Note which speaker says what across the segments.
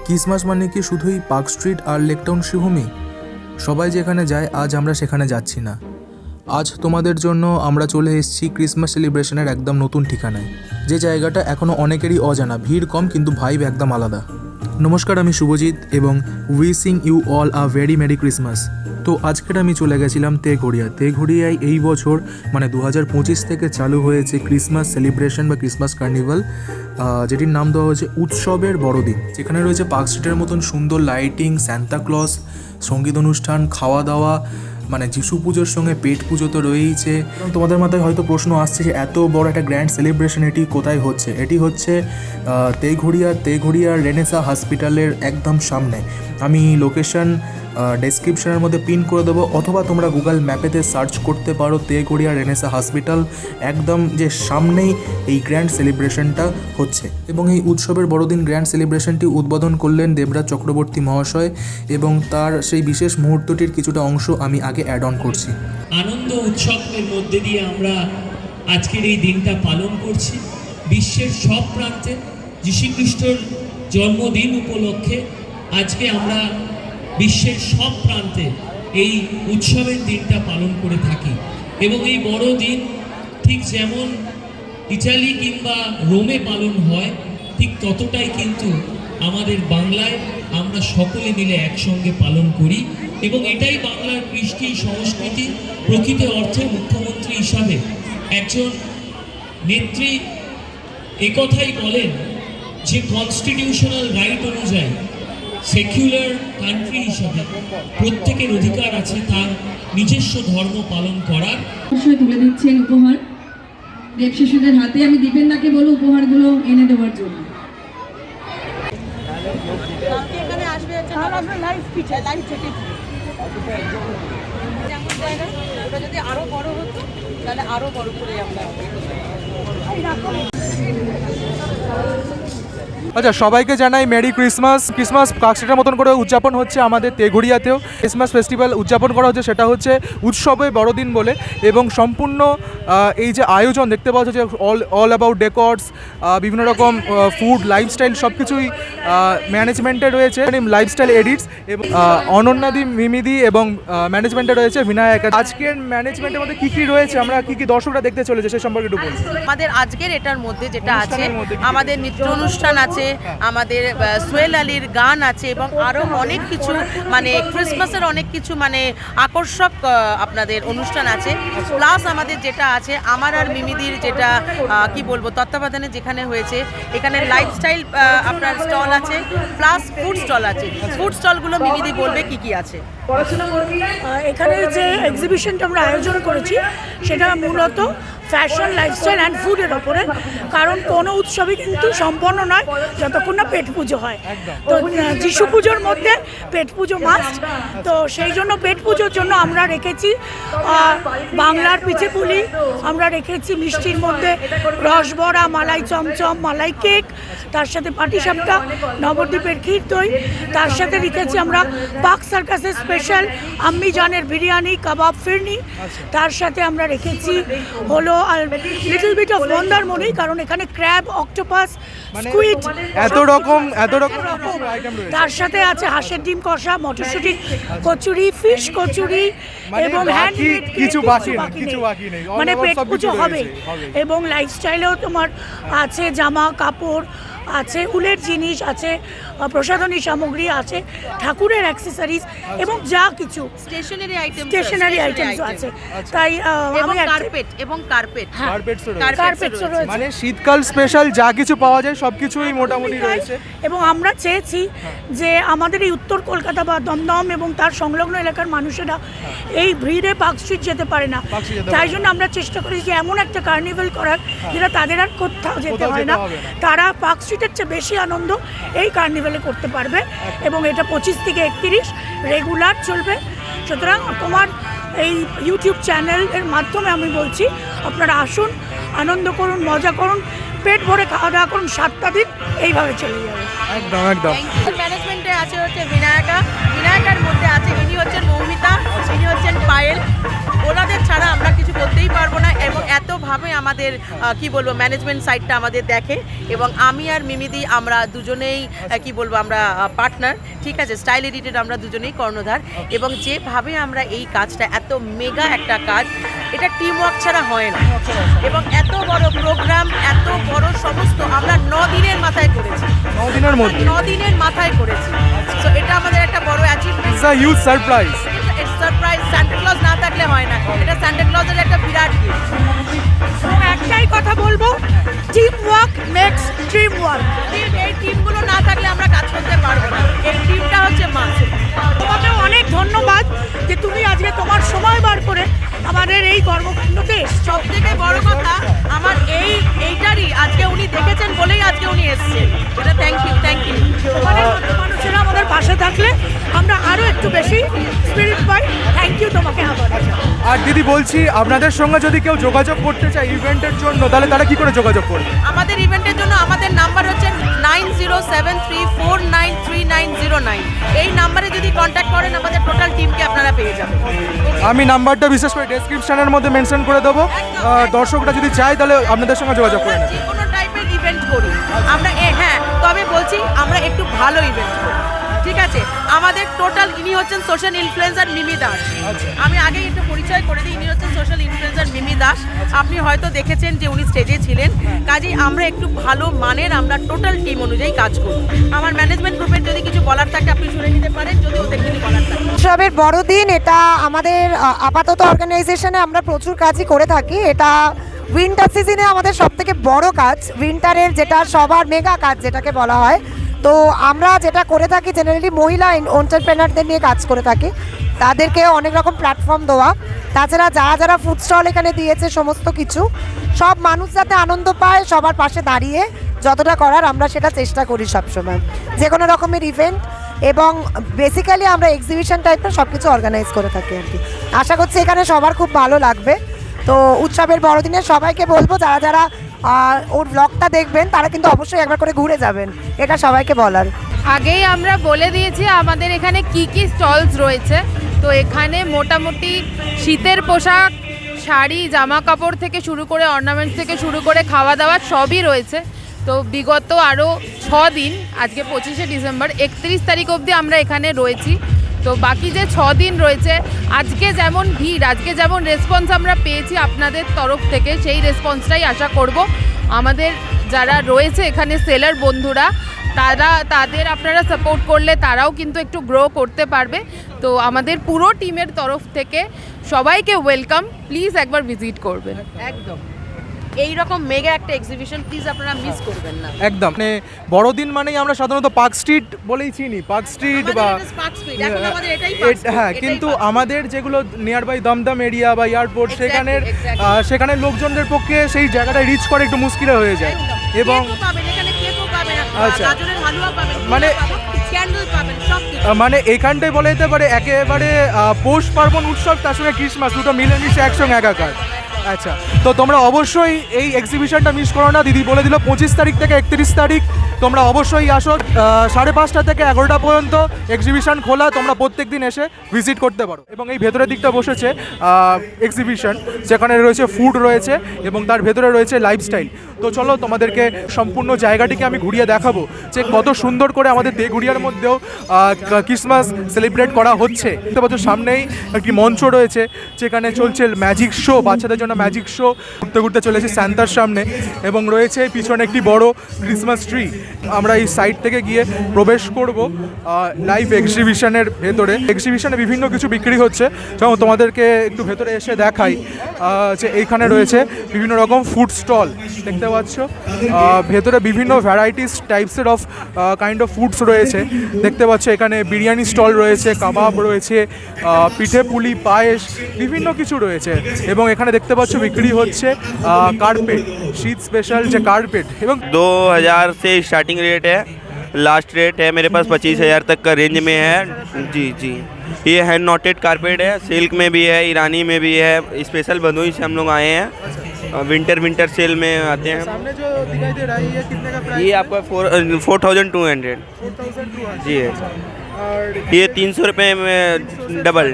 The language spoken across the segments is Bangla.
Speaker 1: ক্রিসমাস মানে কি শুধুই পার্ক স্ট্রিট আর লেকটাউন শ্রীভূমি? সবাই যেখানে যায় আজ আমরা সেখানে যাচ্ছি না। আজ তোমাদের জন্য আমরা চলে এসেছি ক্রিসমাস সেলিব্রেশনের একদম নতুন ঠিকানায়, যে জায়গাটা এখনও অনেকেরই অজানা, ভিড় কম কিন্তু ভাইব একদম আলাদা। নমস্কার, আমি শুভজিৎ এবং wishing you all a very merry Christmas. তো আজকের আমি চলে গেছিলাম তেঘড়িয়ায় এই বছর মানে 2025 থেকে চালু হয়েছে ক্রিসমাস সেলিব্রেশন বা ক্রিসমাস কার্নিভাল, যেটির নাম দেওয়া হয়েছে উৎসবের বড়দিন। যেখানে রয়েছে পার্ক স্ট্রিটের মতন সুন্দর লাইটিং, সান্তাক্লজ, সঙ্গীত অনুষ্ঠান, খাওয়া দাওয়া, মানে যিশু পুজোর সঙ্গে পেট পুজো তো রয়েইছে। তোমাদের মাথায় হয়তো প্রশ্ন আসছে যে এত বড় একটা গ্র্যান্ড সেলিব্রেশন এটি কোথায় হচ্ছে? এটি হচ্ছে তেঘড়িয়ার রেনেসা হসপিটালের একদম সামনে। আমি লোকেশন ডেসক্রিপশনের মধ্যে পিন করে দেবো, অথবা তোমরা গুগল ম্যাপেতে সার্চ করতে পারো তেঘড়িয়া রেনেসা হসপিটাল। একদম যে সামনেই এই গ্র্যান্ড সেলিব্রেশনটা হচ্ছে, এবং এই উৎসবের বড়দিন গ্র্যান্ড সেলিব্রেশনটি উদ্বোধন করলেন দেবরাজ চক্রবর্তী মহাশয়, এবং তার সেই বিশেষ মুহূর্তটির কিছুটা অংশ আমি আগে অ্যাড অন করছি।
Speaker 2: আনন্দ উৎসবের মধ্যে দিয়ে আমরা আজকের এই দিনটা পালন করছি। বিশ্বের সব প্রান্তে যীশুখ্রিস্টর জন্মদিন উপলক্ষে আজকে আমরা বিশ্বের সব প্রান্তে এই উৎসবের দিনটা পালন করে থাকি। এবং এই বড় দিন ঠিক যেমন ইটালি কিংবা রোমে পালন হয়, ঠিক ততটাই কিন্তু আমাদের বাংলায় আমরা সকলে মিলে একসঙ্গে পালন করি। এবং এটাই বাংলার কৃষ্টি সংস্কৃতি। প্রকৃত অর্থে মুখ্যমন্ত্রী হিসাবে একজন নেত্রী একথাই বলেন যে কনস্টিটিউশনাল রাইট অনুযায়ী সেকুলার কান্ট্রি হিসাবে প্রত্যেকের অধিকার আছে তার নিজস্ব ধর্ম পালন করার।
Speaker 3: অবশ্যই তুলে দিচ্ছেন উপহার দেব শিশুদের হাতে। আমি দীপেন্দাকে বলবো উপহারগুলো এনে দেওয়ার জন্য।
Speaker 4: যদি আরো বড় হতো তাহলে আরো বড় করে আমরা।
Speaker 1: আচ্ছা, সবাইকে জানাই মেরি ক্রিসমাস। ক্রিসমাস কাকস্ট্রিটের মতন করে উদযাপন হচ্ছে আমাদের তেঘড়িয়াতেও। ক্রিসমাস ফেস্টিভ্যাল উদযাপন করা হচ্ছে, সেটা হচ্ছে উৎসবে বড়দিন বলে। এবং সম্পূর্ণ এই যে আয়োজন দেখতে পাওয়া যাচ্ছে, অল অ্যাবাউট ডেকর্স, বিভিন্ন রকম ফুড, লাইফস্টাইল সব কিছুই ম্যানেজমেন্টে রয়েছে, লাইফস্টাইল এডিটস, এবং অনন্যাদি, মিমিদি, এবং ম্যানেজমেন্টে রয়েছে বিনায়কা। আজকের ম্যানেজমেন্টের মধ্যে কী কী রয়েছে, আমরা কী কী দর্শকরা দেখতে চলেছে সে সম্পর্কে একটু বলছি।
Speaker 4: আমাদের আজকের এটার মধ্যে যেটা আছে, আমাদের নৃত্য অনুষ্ঠান আছে, আমাদের সোহেল আলীর গান আছে, এবং আরও অনেক কিছু মানে ক্রিসমাসের অনেক কিছু মানে আকর্ষক আপনাদের অনুষ্ঠান আছে। প্লাস আমাদের যেটা আছে আমার আর মিমিদির যেটা কি বলবো তত্ত্বাবধানে যেখানে হয়েছে, এখানে লাইফস্টাইল আপনার স্টল আছে, প্লাস ফুড স্টল আছে। ফুড স্টলগুলো মিমিদি বলবে কি কি আছে।
Speaker 5: এখানে যে এক্সিবিশনটা আমরা আয়োজন করেছি সেটা মূলত ফ্যাশন, লাইফস্টাইল অ্যান্ড ফুডের ওপরে। কারণ কোনো উৎসবই কিন্তু সম্পন্ন নয় যতক্ষণ না পেট পুজো হয়। তো যিশু পুজোর মধ্যে পেট পুজো মাস্ট। তো সেই জন্য পেট পুজোর জন্য আমরা রেখেছি বাংলার পিঠে পুলি, আমরা রেখেছি মিষ্টির মধ্যে রসবড়া, মালাই চমচম, মালাই কেক, তার সাথে পাটিসাপটা, নবদ্বীপের ক্ষীর দই, তার সাথে রেখেছি আমরা পাক সার্কাসের স্পেশাল আম্মি জানের বিরিয়ানি, কাবাব, ফিরনি। তার সাথে আমরা রেখেছি হলো আর লিটল বিট অফ মন্দারমণি, কারণ এখানে ক্র্যাব, অক্টোপাস, স্কুইড, এত রকম তার সাথে আছে হাঁসের ডিম কষা, মটরশুঁটি কচুরি, ফিশ কচুরি, এবং হ্যান্ডমেড কিছু বাকি নেই, মানে পেট পুজো হবে। এবং লাইফস্টাইলেও তোমার আছে জামা কাপড় আছে, উলের জিনিস আছে, প্রসাধনী সামগ্রী আছে, ঠাকুরের অ্যাক্সেসরিজ, এবং যা কিছু স্টেশনারি আইটেমস আছে। তাই আমি কার্পেট এবং কার্পেটসও রয়েছে,
Speaker 1: মানে শীতকাল স্পেশাল যা কিছু পাওয়া যায় সব কিছুই মোটামুটি রয়েছে।
Speaker 5: এবং আমরা চেয়েছি যে আমাদের এই উত্তর কলকাতা বা দমদম এবং তার সংলগ্ন এলাকার মানুষেরা এই ভিড়ে পার্ক স্ট্রিট যেতে পারে না, তাই জন্য আমরা চেষ্টা করি যে এমন একটা কার্নিভাল করার যেটা তাদের আর কোথাও যেতে হয় না, তারা পার্ক স্ট্রিটের চেয়ে বেশি আনন্দ এই কার্নিভালে করতে পারবে। এবং এটা 25 থেকে 31 রেগুলার চলবে। সুতরাং তোমার এই ইউটিউব চ্যানেলের মাধ্যমে আমি বলছি, আপনারা আসুন, আনন্দ করুন, মজা করুন, পেট ভরে খাওয়া দাওয়া করুন, 7টা দিন এইভাবে চলে যাবে।
Speaker 1: একদম একদম।
Speaker 4: ম্যানেজমেন্টে আছে হচ্ছে বিনায়কা। একার মধ্যে আছে, ইনি হচ্ছেন মৌমিতা, ইনি হচ্ছেন পায়েল। ওনাদের ছাড়া আমরা কিছু করতেই পারবো না, এবং এতভাবে আমাদের কি বলবো ম্যানেজমেন্ট সাইডটা আমাদের দেখে, এবং আমি আর মিমিদি আমরা দুজনেই কি বলবো আমরা পার্টনার, ঠিক আছে। স্টাইল এডিটেড আমরা দুজনেই কর্ণধার, এবং যেভাবে আমরা এই কাজটা, এত মেগা একটা কাজ, এটা টিম ওয়ার্ক ছাড়া হয় না, এবং এত বড় প্রোগ্রাম, এত বড় সমস্ত আমরা 9 দিনের মাথায় করেছি,
Speaker 1: 9 দিনের মধ্যে
Speaker 4: 9 দিনের মাথায় করেছি। তো এটা আমাদের একটা বড় achievement,
Speaker 1: it's a huge surprise.
Speaker 4: Surprise. Santa Claus না থাকলে হয় না, এটা সান্টা ক্লজের একটা বিরাট গিফট।
Speaker 5: এবং একটাই কথা বলবো, team work makes dream work.
Speaker 4: এই টিমগুলো না থাকলে আমরা কাজ করতে পারবো না, এই টিমটা হচ্ছে মাস।
Speaker 5: তোমাকে অনেক ধন্যবাদ যে তুমি আজকে তোমার সময় বার করে আমাদের এই কর্মকাণ্ডতে এসছো।
Speaker 4: সব থেকে বড় কথা আমার এইটারই আজকে উনি দেখেছেন বলেই আজকে উনি এসেছেন, এটা থ্যাংক ইউ, থ্যাংক ইউ।
Speaker 5: তোমাদের মতো মানুষেরা আমাদের পাশে থাকলে আমরা আরও একটু বেশি স্পিরিট পাই। থ্যাংক ইউ তোমাকে আবার।
Speaker 1: আর দিদি বলছি, আপনাদের সঙ্গে যদি কেউ যোগাযোগ করতে চায় ইভেন্টের জন্য, তাহলে তারা কি করে যোগাযোগ করবে?
Speaker 4: আমাদের ইভেন্টের জন্য আমাদের নাম্বার হচ্ছে 9073493909। এই নাম্বারে যদি কন্ট্যাক্ট করেন আমাদের টোটাল টিমকে আপনারা পেয়ে যাবেন।
Speaker 1: আমি নাম্বারটা বিশেষ করে ডেসক্রিপশনের মধ্যে মেনশন করে দেবো, দর্শকরা যদি চায় তাহলে আপনাদের সঙ্গে যোগাযোগ করে
Speaker 4: আমরা
Speaker 1: নেবে।
Speaker 4: যে কোনো টাইপের ইভেন্ট করি আমরা, হ্যাঁ, তবে বলছি আমরা একটু ভালো ইভেন্ট করি, ঠিক আছে। আমাদের টোটাল, ইনি হচ্ছেন সোশ্যাল ইনফ্লুয়েন্সার মিমি দাস। আমি আগে একটু পরিচয় করে দিই, ইনি হচ্ছেন সোশ্যাল ইনফ্লুয়েন্সার মিমি দাস। আপনি হয়তো দেখেছেন যে উনি স্টেজে ছিলেন, কাজেই আমরা একটু ভালো মানের, আমরা টোটাল টিম অনুযায়ী কাজ করি। আমার ম্যানেজমেন্ট গ্রুপের যদি কিছু বলার থাকে আপনি শুনে নিতে পারেন, যদি ওদের কিছু বলার থাকে।
Speaker 6: উৎসবের বড়দিন এটা আমাদের আপাতত অর্গানাইজেশনে আমরা প্রচুর কাজই করে থাকি। এটা উইন্টার সিজনে আমাদের সবথেকে বড় কাজ, উইন্টারের যেটা সবার মেগা কাজ যেটাকে বলা হয়। তো আমরা যেটা করে থাকি জেনারেলি মহিলা এন্টারপ্রেনারদের নিয়ে কাজ করে থাকি, তাদেরকে অনেক রকম প্ল্যাটফর্ম দেওয়া, তাছাড়া যারা যারা ফুড স্টল এখানে দিয়েছে সমস্ত কিছু, সব মানুষ যাতে আনন্দ পায় সবার পাশে দাঁড়িয়ে যতটা করার আমরা সেটা চেষ্টা করি সবসময়, যে কোনো রকমের ইভেন্ট। এবং বেসিক্যালি আমরা এক্সিবিশন টাইপের সব কিছু অর্গানাইজ করে থাকি আর কি। আশা করছি এখানে সবার খুব ভালো লাগবে। তো উৎসবের বড়দিনে সবাইকে বলবো যারা যারা ওর ব্লগটা দেখবেন তারা কিন্তু অবশ্যই একবার করে ঘুরে যাবেন, এটা সবাইকে বলার।
Speaker 7: আগেই আমরা বলে দিয়েছি আমাদের এখানে কি কি স্টলস রয়েছে। তো এখানে মোটামুটি শীতের পোশাক, শাড়ি, জামা কাপড় থেকে শুরু করে অর্নামেন্টস থেকে শুরু করে খাওয়া দাওয়া সবই রয়েছে। তো বিগত আরও 6 দিন, আজকে 25শে ডিসেম্বর, 31 তারিখ অবধি আমরা এখানে রয়েছি। তো বাকি যে 6 দিন রয়েছে, আজকে যেমন ভিড়, আজকে যেমন রেসপন্স আমরা পেয়েছি আপনাদের তরফ থেকে, সেই রেসপন্সটাই আশা করব আমাদের যারা রয়েছে এখানে সেলার বন্ধুরা, তাদের আপনারা সাপোর্ট করলে তারাও কিন্তু একটু গ্রো করতে পারবে। তো আমাদের পুরো টিমের তরফ থেকে সবাইকে ওয়েলকাম, প্লিজ একবার ভিজিট করবেন।
Speaker 4: একদম এইরকম মেগা একটা এক্সিবিশন প্লিজ আপনারা মিস করবেন না।
Speaker 1: একদম, মানে বড়দিন মানেই আমরা সাধারণত পার্ক স্ট্রিট বলেই চিনি, পার্ক স্ট্রিট বা হ্যাঁ, কিন্তু আমাদের যেগুলো নিয়ার বাই দমদম এরিয়া বা এয়ারপোর্ট, সেখানে লোকজনদের পক্ষে সেই জায়গাটা রিচ করে একটু মুশকিল হয়ে যায়। এবং আচ্ছা, মানে এখানটায় বলা যেতে পারে একেবারে পৌষ পার্বণ উৎসব, তার সঙ্গে ক্রিসমাস, দুটো মিলেমিশে একসঙ্গে একাকার। আচ্ছা, তো তোমরা অবশ্যই এই এক্সিবিশনটা মিস করো না। দিদি বলে দিল 25 তারিখ থেকে 31 তারিখ তোমরা অবশ্যই আসো। 5:30 থেকে 11টা পর্যন্ত এক্সিবিশন খোলা, তোমরা প্রত্যেক দিন এসে ভিজিট করতে পারো। এবং এই ভেতরের দিকটা বসেছে এক্সিবিশন, যেখানে রয়েছে ফুড রয়েছে এবং তার ভেতরে রয়েছে লাইফস্টাইল। তো চলো তোমাদেরকে সম্পূর্ণ জায়গাটিকে আমি ঘুরিয়ে দেখাবো যে কত সুন্দর করে আমাদের দেগুড়িয়ার মধ্যেও ক্রিসমাস সেলিব্রেট করা হচ্ছে। দেখতে পাচ্ছ সামনেই একটি মঞ্চ রয়েছে, যেখানে চলছে ম্যাজিক শো, বাচ্চাদের জন্য ম্যাজিক শো। ঘুরতে ঘুরতে চলেছে স্যান্তার সামনে, এবং রয়েছে পিছনে একটি বড় ক্রিসমাস ট্রি। আমরা এই সাইড থেকে গিয়ে প্রবেশ করব লাইভ এক্সিবিশনের ভেতরে। এক্সিবিশনে বিভিন্ন কিছু বিক্রি হচ্ছে, যেমন তোমাদেরকে একটু ভেতরে এসে দেখাই যে এইখানে রয়েছে বিভিন্ন রকম ফুড স্টল। দেখতে পাচ্ছ ভেতরে বিভিন্ন ভ্যারাইটিস টাইপসের অফ কাইন্ড অফ ফুডস রয়েছে। দেখতে পাচ্ছ এখানে বিরিয়ানি স্টল রয়েছে, কাবাব রয়েছে, পিঠে পুলি, পায়েস, বিভিন্ন কিছু রয়েছে। এবং এখানে দেখতে পাচ্ছ বিক্রি হচ্ছে কার্পেট, শীত স্পেশাল যে কার্পেট। এবং
Speaker 8: 2000 से स्टार्टिंग रेट है, लास्ट रेट है मेरे पास 25,000 तक का रेंज में है। जी जी, ये हैंड नॉटेड कारपेट है, सिल्क में भी है, ईरानी में भी है। स्पेशल भदोही से हम लोग आए हैं, विंटर सेल में आते हैं।
Speaker 1: सामने जो दिखाई दे रहा है ये कितने का प्राइस?
Speaker 8: ये आपका 4,200 जी है।
Speaker 1: और
Speaker 8: ये 300 रुपये में डबल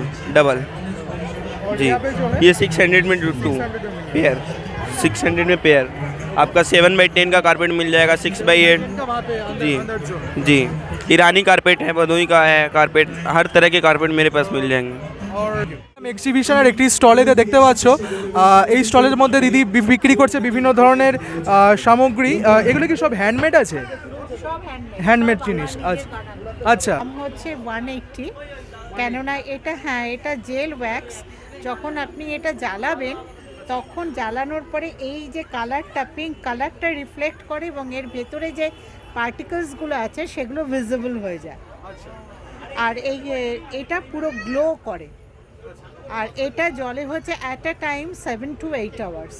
Speaker 8: जी। ये 600 में 2 पेयर, 600 में पेयर। आपका 7x10 का कारपेट मिल जाएगा, 6x8 जी जी। ईरानी कारपेट है, भदोही का है कारपेट, हर तरह के कारपेट मेरे पास मिल जाएंगे।
Speaker 1: এক্সিবিশনের একটি স্টলেতে দেখতে পাচ্ছ এই স্টলের মধ্যে দিদি বিক্রি করছে বিভিন্ন ধরনের সামগ্রী। এগুলো কি সব হ্যান্ডমেড আছে? হ্যান্ডমেড জিনিস, আচ্ছা আচ্ছা।
Speaker 9: দাম হচ্ছে 180, কেননা এটা এটা জেল ওয়্যাক্স। যখন আপনি এটা জ্বালাবেন তখন জ্বালানোর পরে এই যে কালারটা, পিঙ্ক কালারটা রিফ্লেক্ট করে এবং এর ভেতরে যে পার্টিকেলসগুলো আছে সেগুলো ভিজিবল হয়ে যায়। আর এটা পুরো গ্লো করে। আর এটা জলে হচ্ছে at a time 7 to 8 hours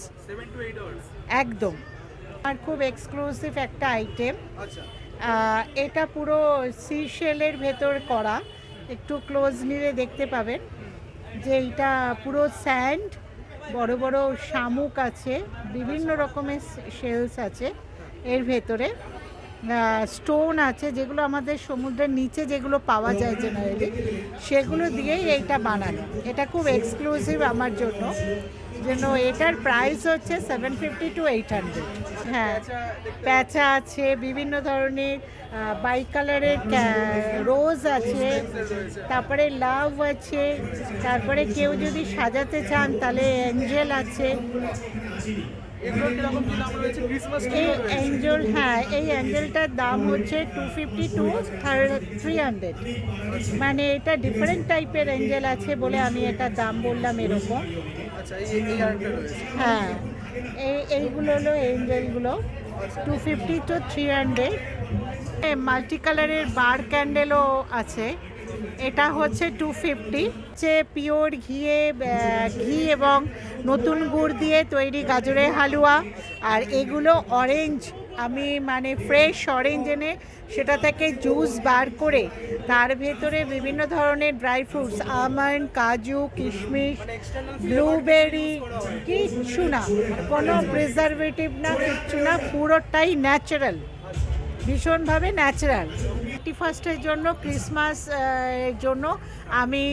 Speaker 9: একদম। আর খুব এক্সক্লুসিভ একটা আইটেম। এটা পুরো সিশেলের ভেতর করা, একটু ক্লোজ নিলে দেখতে পাবেন যে এটা পুরো স্যান্ড, বড় বড় শামুক আছে, বিভিন্ন রকমের শেলস আছে এর ভেতরে, স্টোন আছে যেগুলো আমাদের সমুদ্রের নিচে যেগুলো পাওয়া যায় জেনারেলি, সেগুলো দিয়েই এইটা বানানো। এটা খুব এক্সক্লুসিভ আমার জন্য, এটার প্রাইস হচ্ছে 750 to 800। হ্যাঁ, প্যাঁচা আছে, বিভিন্ন ধরনের বাই কালারের রোজ আছে, তারপরে লাভ আছে, তারপরে কেউ যদি সাজাতে চান তাহলে অ্যাঞ্জেল আছে। এই অ্যাঞ্জেল, হ্যাঁ এই অ্যাঞ্জেলটার দাম হচ্ছে 250 to 300। মানে এটা ডিফারেন্ট টাইপের অ্যাঞ্জেল আছে বলে আমি এটার দাম বললাম এরকম। হ্যাঁ, এইগুলো হলো অ্যাঞ্জেলগুলো, 250 to 300। মাল্টি কালারের বার ক্যান্ডেলও আছে, এটা হচ্ছে 250। হচ্ছে পিওর ঘি এবং নতুন গুড় দিয়ে তৈরি গাজরের হালুয়া। আর এগুলো অরেঞ্জ, আমি মানে ফ্রেশ অরেঞ্জ এনে সেটা থেকে জুস বার করে তার ভেতরে বিভিন্ন ধরনের ড্রাই ফ্রুটস, আমন্ড, কাজু, কিশমিশ, ব্লুবেরি, কিচ্ছু না, কোনো প্রিজারভেটিভ না, কিচ্ছু না, পুরোটাই ন্যাচারাল, ভীষণভাবে ন্যাচারাল। 31st জন্য, ক্রিসমাস এর জন্য আমি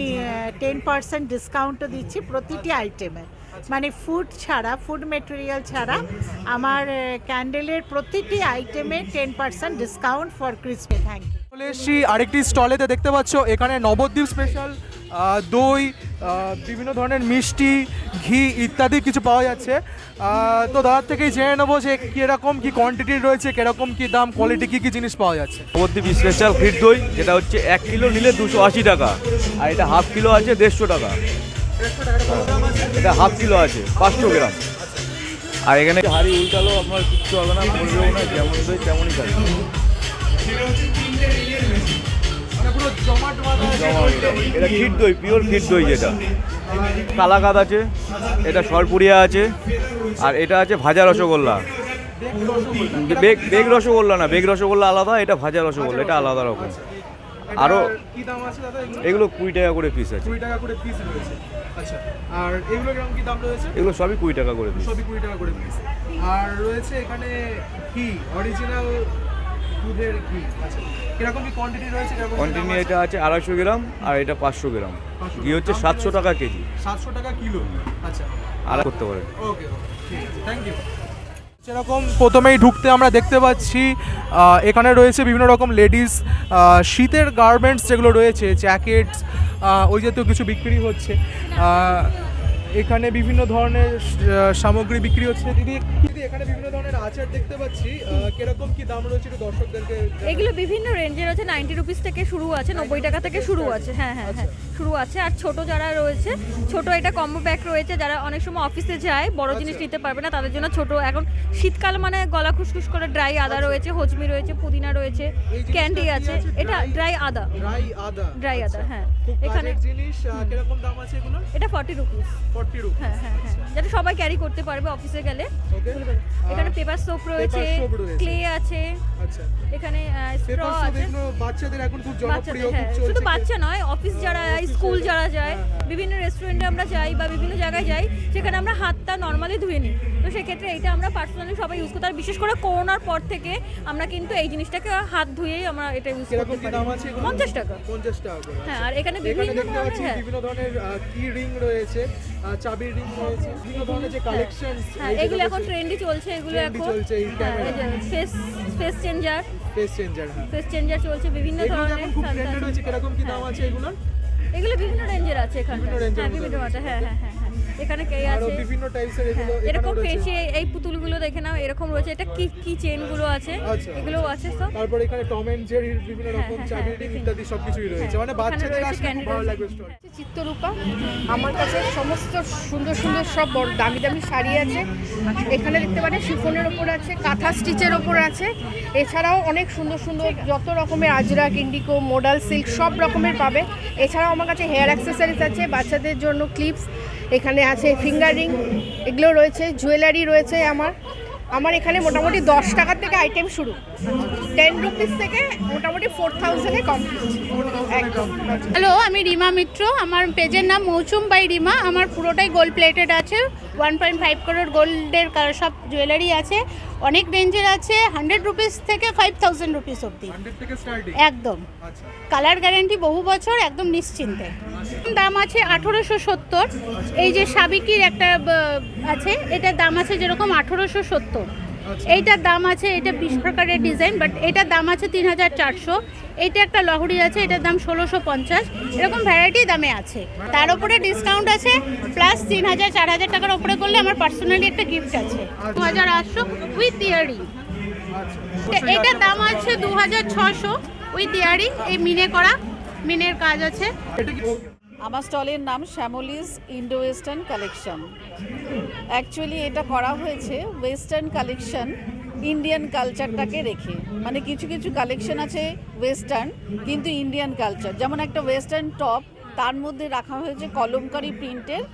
Speaker 9: 10% ডিসকাউন্টও দিচ্ছি প্রতিটি আইটেমে। মানে ফুড ছাড়া, ফুড মেটেরিয়াল ছাড়া আমার ক্যান্ডেলের প্রতিটি আইটেমে 10% discount for Christmas. Thank you.
Speaker 1: চলে এসছি আরেকটি স্টলেতে, দেখতে পাচ্ছ এখানে নবদ্বীপ স্পেশাল দই, বিভিন্ন ধরনের মিষ্টি, ঘি ইত্যাদি কিছু পাওয়া যাচ্ছে। তো দাদার থেকেই জেনে নেবো যে কীরকম কী কোয়ান্টিটি রয়েছে, কীরকম কী দাম, কোয়ালিটি কী কী জিনিস পাওয়া যাচ্ছে।
Speaker 10: নবদ্বীপ স্পেশাল ক্ষীর দই, যেটা হচ্ছে 1 কিলো নিলে 280 টাকা, আর এটা হাফ কিলো আছে 150 টাকা। এটা হাফ কিলো আছে 500 গ্রাম। আর এখানে হাড়ি উল্টালো আপনার কিচ্ছু হবে না, বলবেও না, যেমন দই তেমনই থাকবে। এটা ক্ষীর দই, পিওর ক্ষীর দই, যেটা কালাকাঁদ আছে, এটা সরপুরিয়া আছে, আর এটা আছে ভাজা রসগোল্লা। বেগ রসগোল্লা না, বেগ রসগোল্লা আলাদা, এটা ভাজা রসগোল্লা, এটা আলাদা রকম। আরও এগুলো 20 টাকা করে পিস আছে।
Speaker 1: 20 টাকা করে পিস রয়েছে, আচ্ছা। আর এগুলো কিরকম কি দাম রয়েছে?
Speaker 10: এগুলো সবই 20 টাকা করে পিস।
Speaker 1: সবই 20 টাকা করে পিস। আর রয়েছে এখানে ঘি, অরিজিনাল দুধের ঘি, আচ্ছা। কিরকম কি কোয়ান্টিটি রয়েছে?
Speaker 10: কোয়ান্টিটি এটা আছে 250 গ্রাম, আর এটা 500 গ্রাম। ঘি হচ্ছে 700 টাকা কেজি।
Speaker 1: 700 টাকা কিলো, আচ্ছা।
Speaker 10: আর করতে পারেন।
Speaker 1: ওকে, ঠিক আছে, থ্যাংক ইউ। যেরকম প্রথমেই ঢুকতে আমরা দেখতে পাচ্ছি এখানে রয়েছে বিভিন্ন রকম লেডিস শীতের গার্মেন্টস যেগুলো রয়েছে, জ্যাকেটস, ওই জাতীয় কিছু বিক্রি হচ্ছে। এখানে বিভিন্ন ধরনের সামগ্রী বিক্রি হচ্ছে। দিদি এখানে বিভিন্ন ধরনের আচার দেখতে পাচ্ছি, কিরকম কি দাম রয়েছে একটু দর্শকদেরকে?
Speaker 11: এগুলো বিভিন্ন রেঞ্জের আছে, 90 রুপিস থেকে শুরু আছে, 90 টাকা থেকে শুরু আছে। হ্যাঁ হ্যাঁ হ্যাঁ, শুরু আছে। আর ছোট যারা রয়েছে, ছোট এটা কম্বো প্যাক রয়েছে, যারা অনেক সময় অফিসে যায় বড় জিনিস নিতে পারবে না তাদের জন্য ছোট। এখন শীতকাল মানে গলা খুশখুশ করে ড্রাই আদা রয়েছে, হজমি রয়েছে, পুদিনা রয়েছে, ক্যান্ডি আছে। এটা ড্রাই আদা, ড্রাই আদা। হ্যাঁ, এখানে
Speaker 1: জিনিস কিরকম দাম আছে এগুলো?
Speaker 11: এটা 40 রুপিস।
Speaker 1: 40 রুপিস,
Speaker 11: হ্যাঁ হ্যাঁ হ্যাঁ, যাতে সবাই ক্যারি করতে পারবে অফিসে গেলে। এখানে পেপার সোপ রয়েছে, ক্লে আছে, আচ্ছা। এখানে স্ট্র আছে।
Speaker 1: বাচ্চাদের এখন খুব জনপ্রিয়,
Speaker 11: শুধু বাচ্চা নয়, অফিস যারা যায়, স্কুল যারা যায়, বিভিন্ন রেস্টুরেন্টে আমরা যাই বা বিভিন্ন জায়গায় যাই, সেখানে আমরা হাতটা নর্মালি ধুয়ে নিই। তো সেক্ষেত্রে এইটা আমরা পার্সোনালি সবাই ইউজ করতে, আর বিশেষ করে করোনার পর থেকে আমরা কিন্তু এই জিনিসটাকে হাত ধুয়েই আমরা এটা ইউজ করতে পারি। 50 টাকা।
Speaker 1: 50 টাকা করে।
Speaker 11: হ্যাঁ, আর এখানে
Speaker 1: এখানে
Speaker 11: বিভিন্ন
Speaker 1: দেখতে পাচ্ছি
Speaker 11: ধরনের,
Speaker 1: বিভিন্ন ধরনের কি রিং রয়েছে, চাবির রিং রয়েছে, বিভিন্ন ধরনের যে কালেকশনস,
Speaker 11: হ্যাঁ এগুলো এখন ট্রেন্ডি চলছে, এগুলো এখন
Speaker 1: চলছে এই camera
Speaker 11: face changer,
Speaker 1: face changer. হ্যাঁ,
Speaker 11: ফেস চেঞ্জার চলছে বিভিন্ন
Speaker 1: এগুলো
Speaker 11: ধরনের।
Speaker 1: এখন খুব ট্রেন্ডে রয়েছে। কিরকম কি দাম আছে এগুলোর?
Speaker 11: এগুলো বিভিন্ন রেঞ্জের আছে এখানে।
Speaker 1: বিভিন্ন range এর
Speaker 11: হ্যাঁ,
Speaker 1: মধ্যে
Speaker 11: বিভিন্ন আছে। হ্যাঁ হ্যাঁ হ্যাঁ হ্যাঁ, এখানে কে
Speaker 1: আরো
Speaker 11: আছে,
Speaker 1: বিভিন্ন টাইপসের এগুলো
Speaker 11: হ্যাঁ, এরকম
Speaker 1: এখানেও রয়েছে।
Speaker 11: পেয়েছি। এই পুতুলগুলো দেখে নাও, এরকম রয়েছে। এটা কি চেনগুলো আছে,
Speaker 1: আচ্ছা,
Speaker 11: এগুলোও আছে সব।
Speaker 1: তারপর এখানে টম এন্ড জেরির বিভিন্ন
Speaker 11: হ্যাঁ,
Speaker 1: রকম
Speaker 11: হ্যাঁ,
Speaker 1: চাবির রিং
Speaker 11: হ্যাঁ,
Speaker 1: ইত্যাদি সবকিছুই রয়েছে।
Speaker 11: হ্যাঁ,
Speaker 1: মানে
Speaker 11: এখানে
Speaker 1: বাচ্চাদের
Speaker 11: রয়েছে
Speaker 1: আসলে খুব
Speaker 11: ক্যান্ডি
Speaker 1: ভালো
Speaker 11: রয়েছে।
Speaker 1: লাগবে স্টোর।
Speaker 12: চিত্ররূপা, আমার কাছে সমস্ত সুন্দর সুন্দর সব বড় দামি দামি শাড়ি আছে। এখানে দেখতে পারেন শিফনের ওপর আছে, কাঁথা স্টিচের ওপর আছে। এছাড়াও অনেক সুন্দর সুন্দর যত রকমের আজরাক, ইন্ডিকো, মোডাল সিল্ক সব রকমের পাবে। এছাড়াও আমার কাছে হেয়ার অ্যাক্সেসরিজ আছে, বাচ্চাদের জন্য ক্লিপস, এখানে আছে ফিঙ্গার রিং, এগুলো রয়েছে, জুয়েলারি রয়েছে। আমার এখানে মোটামুটি 10 টাকার থেকে আইটেম শুরু, 10 রুপিস থেকে মোটামুটি 4000-এ কমপ্লিট একদম।
Speaker 13: হ্যালো, আমি রিমা মিত্র। আমার পেজের নাম মৌচুম বাই রিমা। আমার পুরোটাই গোল্ড প্লেটেড আছে, 1.5 করোড় গোল্ডের সব জুয়েলারি আছে। অনেক রেঞ্জের আছে, 100 রুপিস থেকে 5000 রুপিস অবধি একদম। কালার গ্যারেন্টি বহু বছর, একদম নিশ্চিন্তে। দাম আছে 1870। এই যে সাবিকির একটা আছে, এটার দাম আছে যেরকম 1870। এইটার দাম আছে, এটা 20 প্রকারের ডিজাইন, বাট এটার দাম আছে 3400। এইটা একটা লহরি আছে, এটার দাম 1650। এরকম ভ্যারাইটি দামে আছে। তার উপরে ডিসকাউন্ট আছে, প্লাস 3000 4000 টাকার উপরে করলে আমার পার্সোনালি একটা গিফট আছে 2800 উইথ ইয়ারিং। এটার দাম আছে 2600 উইথ ইয়ারিং। এই মিনের কাজ আছে।
Speaker 12: আমার স্টলের নাম শ্যামলিজ ইন্ডো ওয়েস্টার্ন কালেকশন। অ্যাকচুয়ালি এটা করা হয়েছে ওয়েস্টার্ন কালেকশন ইন্ডিয়ান কালচারটাকে রেখে। মানে কিছু কিছু কালেকশন আছে ওয়েস্টার্ন কিন্তু ইন্ডিয়ান কালচার, যেমন একটা ওয়েস্টার্ন টপ, তার মধ্যে রাখা হয়েছে কলমকারি প্রিন্টের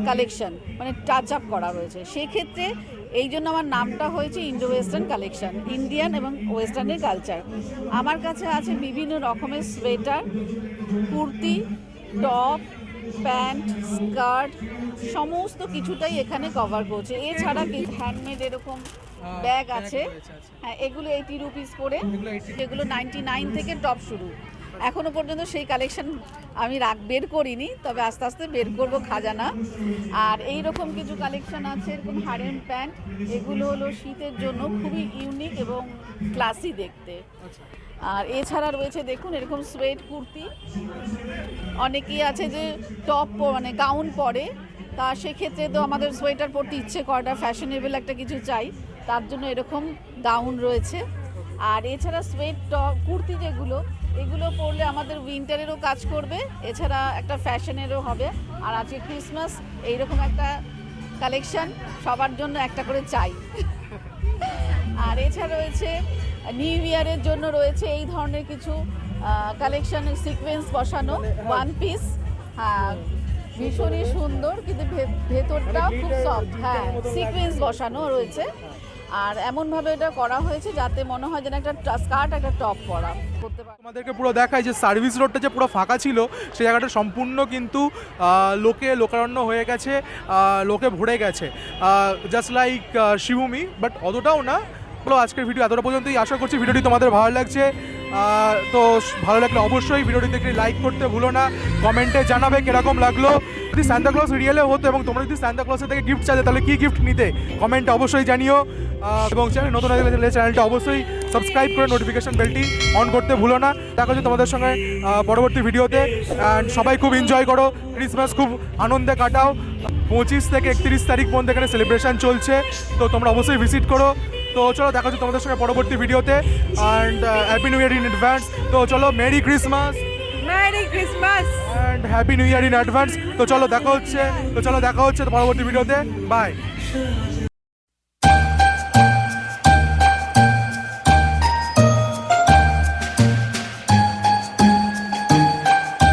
Speaker 12: কালেকশন, মানে টাচ আপ করা হয়েছে। সেক্ষেত্রে এই জন্য আমার নামটা হয়েছে ইন্ডো ওয়েস্টার্ন কালেকশন, ইন্ডিয়ান এবং ওয়েস্টার্নের কালচার। আমার কাছে আছে বিভিন্ন রকমের sweater, kurti, top, pant, skirt, সমস্ত কিছুটাই এখানে কভার করছে। এছাড়া কি হ্যান্ডমেড এরকম ব্যাগ আছে, হ্যাঁ, এগুলো 80 রুপিস করে, এগুলো 99 থেকে টপ শুরু। এখনো পর্যন্ত সেই কালেকশন আমি বের করিনি, তবে আস্তে আস্তে বের করব খাজানা। আর এই রকম কিছু কালেকশন আছে, এরকম হারেম প্যান্ট, এগুলো হলো শীতের জন্য খুবই ইউনিক এবং ক্লাসি দেখতে। আর এছাড়া রয়েছে দেখুন এরকম সোয়েট কুর্তি, অনেকেই আছে যে টপ মানে গাউন পরে, তা সেক্ষেত্রে তো আমাদের সোয়েটার পরতে ইচ্ছে করে না, ফ্যাশনেবল একটা কিছু চাই, তার জন্য এরকম গাউন রয়েছে। আর এছাড়া সোয়েট টপ কুর্তি যেগুলো, এগুলো পরলে আমাদের উইন্টারেরও কাজ করবে, এছাড়া একটা ফ্যাশনেরও হবে। আর আজকে ক্রিসমাস, এইরকম একটা কালেকশন সবার জন্য একটা করে চাই। আর এছাড়া রয়েছে নিউ ইয়ারের জন্য রয়েছে এই ধরনের কিছু কালেকশন, সিকোয়েন্স বসানো ওয়ান পিস, হ্যাঁ, ভীষণই সুন্দর, কিন্তু ভেতরটাও খুব সফট, হ্যাঁ, সিকোয়েন্স বসানো রয়েছে। আর এমনভাবে এটা করা হয়েছে যাতে মনে হয় যেন একটা স্কার্ট একটা টপ পরা করতে পারে।
Speaker 1: তোমাদেরকে পুরো দেখায় যে সার্ভিস রোডটা যে পুরো ফাঁকা ছিল, সেই জায়গাটা সম্পূর্ণ কিন্তু লোকারণ্য হয়ে গেছে, লোকে ভরে গেছে, জাস্ট লাইক শিবভূমি, বাট অতটাও না। বলো, আজকের ভিডিও এতটা পর্যন্তই। আশা করছি ভিডিওটি তোমাদের ভালো লাগছে। তো ভালো লাগলে অবশ্যই ভিডিওটিতে একটি লাইক করতে ভুলো না, কমেন্টে জানাবে কীরকম লাগলো। যদি সান্তাক্লজ রিয়েলে হতো এবং তোমরা যদি সান্তাক্লজের থেকে গিফট চাইতে, তাহলে কী গিফট নিতে কমেন্টে অবশ্যই জানিও। এবং চ্যানেল নতুন হয়ে গেলে চ্যানেলটা অবশ্যই সাবস্ক্রাইব করে নোটিফিকেশন বেলটি অন করতে ভুলো না। দেখা হচ্ছে তোমাদের সঙ্গে পরবর্তী ভিডিওতে। অ্যান্ড সবাই খুব এনজয় করো, ক্রিসমাস খুব আনন্দে কাটাও। 25 থেকে 31 তারিখ পর্যন্ত এখানে সেলিব্রেশন চলছে, তো তোমরা অবশ্যই ভিজিট করো। তো চলো, দেখা হচ্ছে তোমাদের সঙ্গে পরবর্তী ভিডিওতে। And happy new year in advance. তো চলো, merry Christmas and happy new year in advance. তো চলো দেখা হচ্ছে পরবর্তী ভিডিওতে। বাই।